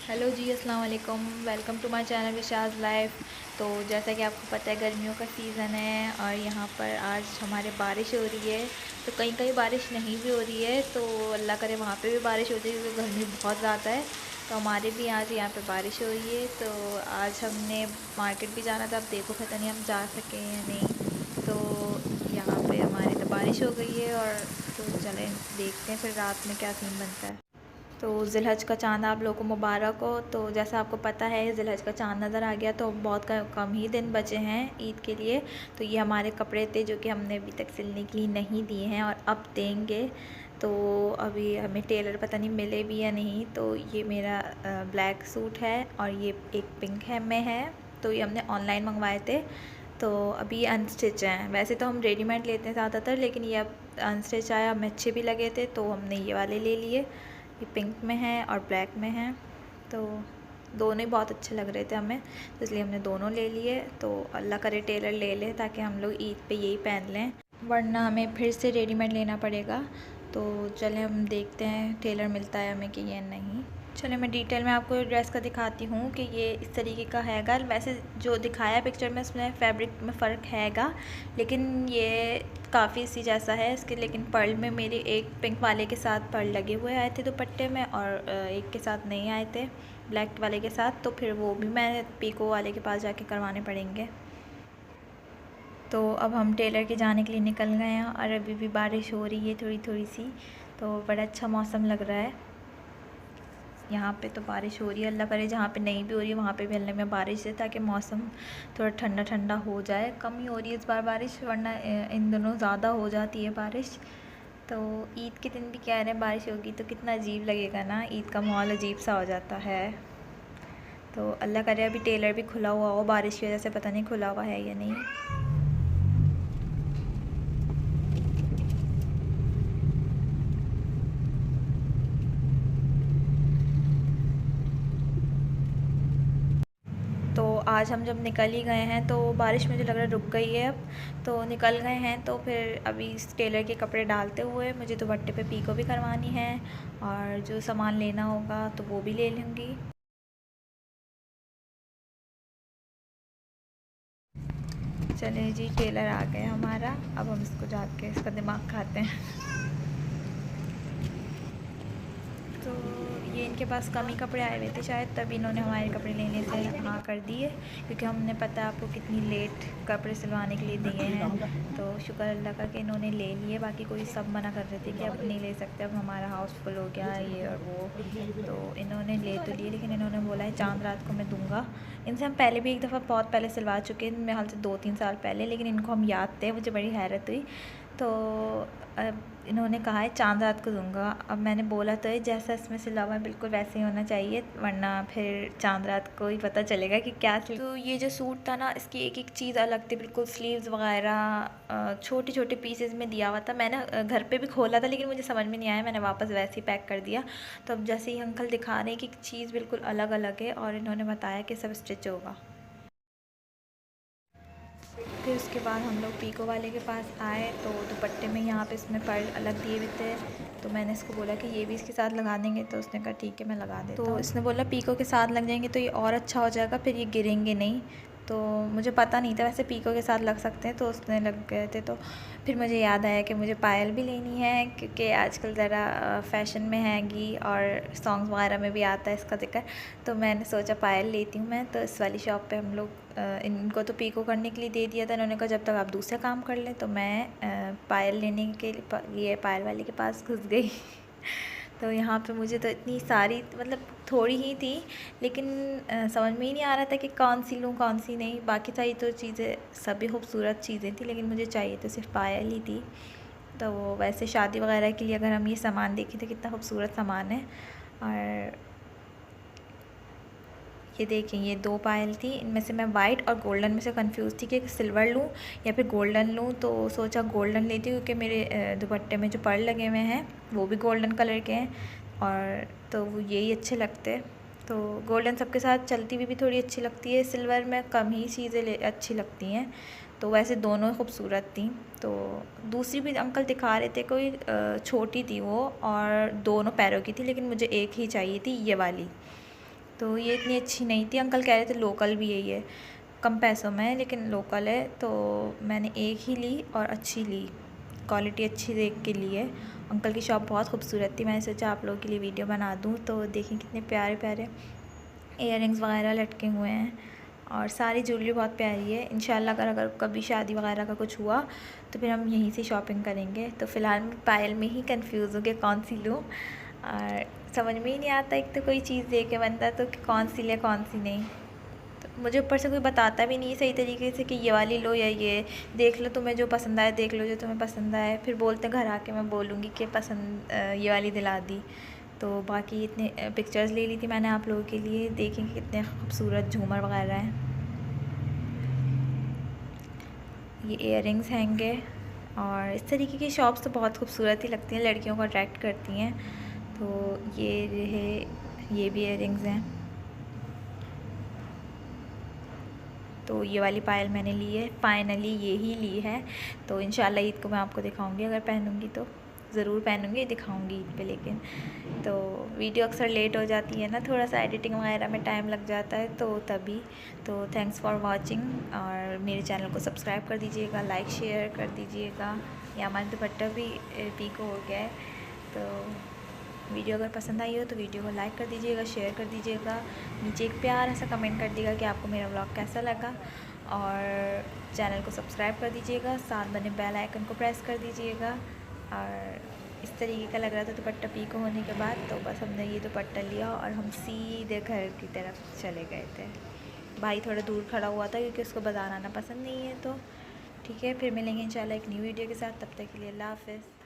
Hello ji, अस्सलाम वालेकुम। Welcome to my channel Visha's life. तो जैसा कि आपको पता है, गर्मियों का सीज़न है और यहाँ पर आज हमारे बारिश हो रही है। तो कहीं कहीं बारिश नहीं भी हो रही है, तो अल्लाह करे वहाँ पे भी बारिश हो जाए, क्योंकि गर्मी बहुत ज़्यादा है। तो हमारे भी आज यहाँ पे बारिश हो रही है। तो आज हमने मार्केट भी जाना था, अब देखो पता नहीं हम जा सकें या नहीं। तो यहाँ पे हमारी तो बारिश हो गई है, और तो चलें देखते हैं फिर रात में क्या सीन बनता है। तो ज़िलहज का चाँद आप लोगों को मुबारक हो। तो जैसा आपको पता है, ज़िलहज का चाँद नज़र आ गया, तो बहुत कम ही दिन बचे हैं ईद के लिए। तो ये हमारे कपड़े थे जो कि हमने अभी तक सिलने के लिए नहीं दिए हैं और अब देंगे। तो अभी हमें टेलर पता नहीं मिले भी या नहीं। तो ये मेरा ब्लैक सूट है और ये एक पिंक है में है। तो ये हमने ऑनलाइन मंगवाए थे। तो अभी अनस्टिच हैं। वैसे तो हम रेडीमेड लेते हैं ज़्यादातर, लेकिन ये अब अनस्टिच आया, हमें अच्छे भी लगे थे तो हमने ये वाले ले लिए। ये पिंक में है और ब्लैक में है। तो दोनों ही बहुत अच्छे लग रहे थे हमें, तो इसलिए हमने दोनों ले लिए। तो अल्लाह करे टेलर ले ले, ताकि हम लोग ईद पे यही पहन लें, वरना हमें फिर से रेडीमेड लेना पड़ेगा। तो चलें हम देखते हैं टेलर मिलता है हमें कि ये नहीं। चलिए मैं डिटेल में आपको ड्रेस का दिखाती हूँ कि ये इस तरीके का हैगा। वैसे जो दिखाया पिक्चर में, उसमें फैब्रिक में फ़र्क हैगा, लेकिन ये काफ़ी सी जैसा है इसके। लेकिन पर्ल में मेरे एक पिंक वाले के साथ पर्ल लगे हुए आए थे दुपट्टे में, और एक के साथ नहीं आए थे, ब्लैक वाले के साथ। तो फिर वो भी मैं पीको वाले के पास जाके करवाने पड़ेंगे। तो अब हम टेलर के जाने के लिए निकल गए हैं, और अभी भी बारिश हो रही है थोड़ी थोड़ी सी। तो बड़ा अच्छा मौसम लग रहा है। यहाँ पे तो बारिश हो रही है, अल्लाह करे जहाँ पे नहीं भी हो रही है वहाँ पे भी अल्लाह में बारिश है, ताकि मौसम थोड़ा ठंडा ठंडा हो जाए। कम ही हो रही है इस बार बारिश, वरना इन दिनों ज़्यादा हो जाती है बारिश। तो ईद के दिन भी कह रहे हैं बारिश होगी, तो कितना अजीब लगेगा ना, ईद का माहौल अजीब सा हो जाता है। तो अल्लाह करे अभी टेलर भी खुला हुआ हो, बारिश की वजह से पता नहीं खुला हुआ है या नहीं। तो आज हम जब निकल ही गए हैं, तो बारिश मुझे लग रहा है रुक गई है अब। तो निकल गए हैं, तो फिर अभी इस टेलर के कपड़े डालते हुए मुझे दुपट्टे पे पीको भी करवानी है, और जो सामान लेना होगा तो वो भी ले लूँगी। चले जी, टेलर आ गए हमारा। अब हम इसको जाके इसका दिमाग खाते हैं। तो ये इनके पास कम ही कपड़े आए हुए थे शायद, तभी इन्होंने हमारे कपड़े लेने से हाँ कर दिए, क्योंकि हमने पता है आपको कितनी लेट कपड़े सिलवाने के लिए दिए हैं। तो शुक्र अल्लाह का कि इन्होंने ले लिए, बाकी कोई सब मना कर रहे थे कि अब नहीं ले सकते, अब हमारा हाउस फुल हो गया ये और वो। तो इन्होंने ले तो लिए, लेकिन इन्होंने बोला है चाँद रात को मैं दूँगा। इनसे हम पहले भी एक दफ़ा बहुत पहले सिलवा चुके हैं, मेरे हाल से 2-3 साल पहले, लेकिन इनको हम याद थे, मुझे बड़ी हैरत हुई। तो अब इन्होंने कहा है चाँद रात को दूंगा। अब मैंने बोला तो है जैसा इसमें सिला हुआ है बिल्कुल वैसे ही होना चाहिए, वरना फिर चाँद रात को ही पता चलेगा कि क्या सिल। तो ये जो सूट था ना, इसकी एक एक चीज़ अलग थी बिल्कुल। स्लीव्स वगैरह छोटे छोटे पीसेस में दिया हुआ था। मैंने घर पे भी खोला था, लेकिन मुझे समझ में नहीं आया, मैंने वापस वैसे ही पैक कर दिया। तो अब जैसे ही अंकल दिखा रहे हैं कि चीज़ बिल्कुल अलग अलग है, और इन्होंने बताया कि सब स्टिच होगा। फिर उसके बाद हम लोग पीको वाले के पास आए, तो दुपट्टे में यहाँ पे इसमें पर्ल अलग दिए हुए थे। तो मैंने इसको बोला कि ये भी इसके साथ लगा देंगे, तो उसने कहा ठीक है मैं लगा देता हूँ। तो इसने बोला पीको के साथ लग जाएंगे तो ये और अच्छा हो जाएगा, फिर ये गिरेंगे नहीं। तो मुझे पता नहीं था वैसे पीको के साथ लग सकते हैं, तो उसने लग गए थे। तो फिर मुझे याद आया कि मुझे पायल भी लेनी है, क्योंकि आजकल ज़रा फ़ैशन में हैगी और सॉन्ग्स वगैरह में भी आता है इसका ज़िक्र। तो मैंने सोचा पायल लेती हूँ मैं। तो इस वाली शॉप पे हम लोग इनको तो पीको करने के लिए दे दिया था, इन्होंने कहा जब तक आप दूसरा काम कर लें। तो मैं पायल लेने के लिए पायल वाले के पास घुस गई। तो यहाँ पे मुझे तो इतनी सारी, मतलब थोड़ी ही थी, लेकिन समझ में ही नहीं आ रहा था कि कौन सी लूँ कौन सी नहीं। बाकी सारी तो चीज़ें सभी खूबसूरत चीज़ें थी, लेकिन मुझे चाहिए तो सिर्फ पायल ही थी। तो वैसे शादी वगैरह के लिए अगर हम ये सामान देखें तो कितना खूबसूरत सामान है। और ये देखें, ये 2 पायल थी, इनमें से मैं वाइट और गोल्डन में से कंफ्यूज थी कि सिल्वर लूँ या फिर गोल्डन लूँ। तो सोचा गोल्डन लेती हूँ, क्योंकि मेरे दुपट्टे में जो पर्ल लगे हुए हैं वो भी गोल्डन कलर के हैं, और तो वो यही अच्छे लगते हैं। तो गोल्डन सबके साथ चलती हुई भी थोड़ी अच्छी लगती है, सिल्वर में कम ही चीज़ें अच्छी लगती हैं। तो वैसे दोनों खूबसूरत थी। तो दूसरी भी अंकल दिखा रहे थे, कोई छोटी थी वो और दोनों पैरों की थी, लेकिन मुझे एक ही चाहिए थी, ये वाली। तो ये इतनी अच्छी नहीं थी। अंकल कह रहे थे लोकल भी है ये, कम पैसों में है लेकिन लोकल है। तो मैंने एक ही ली और अच्छी ली, क्वालिटी अच्छी देख के ली है। अंकल की शॉप बहुत खूबसूरत थी, मैंने सोचा आप लोगों के लिए वीडियो बना दूँ। तो देखें कितने प्यारे प्यारे इयररिंग्स वगैरह लटके हुए हैं और सारी ज्वेलरी बहुत प्यारी है। इंशाल्लाह अगर कभी शादी वगैरह का कुछ हुआ तो फिर हम यहीं से शॉपिंग करेंगे। तो फ़िलहाल मैं पायल में ही कंफ्यूज हूँ कि कौन सी लूँ, और समझ में ही नहीं आता। एक तो कोई चीज़ देखे बनता तो कौन सी ले कौन सी नहीं। तो मुझे ऊपर से कोई बताता भी नहीं सही तरीके से कि ये वाली लो या ये देख लो, तुम्हें जो पसंद आए देख लो, जो तुम्हें पसंद आए फिर बोलते घर आके मैं बोलूँगी कि पसंद ये वाली दिला दी। तो बाकी इतने पिक्चर्स ले ली थी मैंने आप लोगों के लिए, देखेंगे कितने खूबसूरत झूमर वगैरह हैं। ये इयररिंग्स हैंगे और इस तरीके की शॉप्स तो बहुत खूबसूरत ही लगती हैं, लड़कियों को अट्रैक्ट करती हैं। तो ये है, ये भी इयररिंग्स हैं। तो ये वाली पायल मैंने ली है, फाइनली ये ही ली है। तो इंशाल्लाह ईद को मैं आपको दिखाऊंगी, अगर पहनूंगी तो ज़रूर पहनूंगी, दिखाऊंगी ईद पे। लेकिन तो वीडियो अक्सर लेट हो जाती है ना, थोड़ा सा एडिटिंग वगैरह में टाइम लग जाता है तो तभी। तो थैंक्स फॉर वाचिंग, और मेरे चैनल को सब्सक्राइब कर दीजिएगा, लाइक शेयर कर दीजिएगा। या हमारा दुपट्टा भी पीको हो गया है। तो वीडियो अगर पसंद आई हो तो वीडियो को लाइक कर दीजिएगा, शेयर कर दीजिएगा, नीचे एक प्यारा सा कमेंट कर दीजिएगा कि आपको मेरा व्लॉग कैसा लगा, और चैनल को सब्सक्राइब कर दीजिएगा, साथ बने बेल आइकन को प्रेस कर दीजिएगा। और इस तरीके का लग रहा था दुपट्टा पीको होने के बाद, तो बस हमने ये दुपट्टा लिया और हम सीधे घर की तरफ चले गए थे। भाई थोड़ा दूर खड़ा हुआ था क्योंकि उसको बाज़ार आना पसंद नहीं है। तो ठीक है, फिर मिलेंगे इंशाल्लाह एक न्यू वीडियो के साथ, तब तक के लिए अल्लाह हाफ़िज़।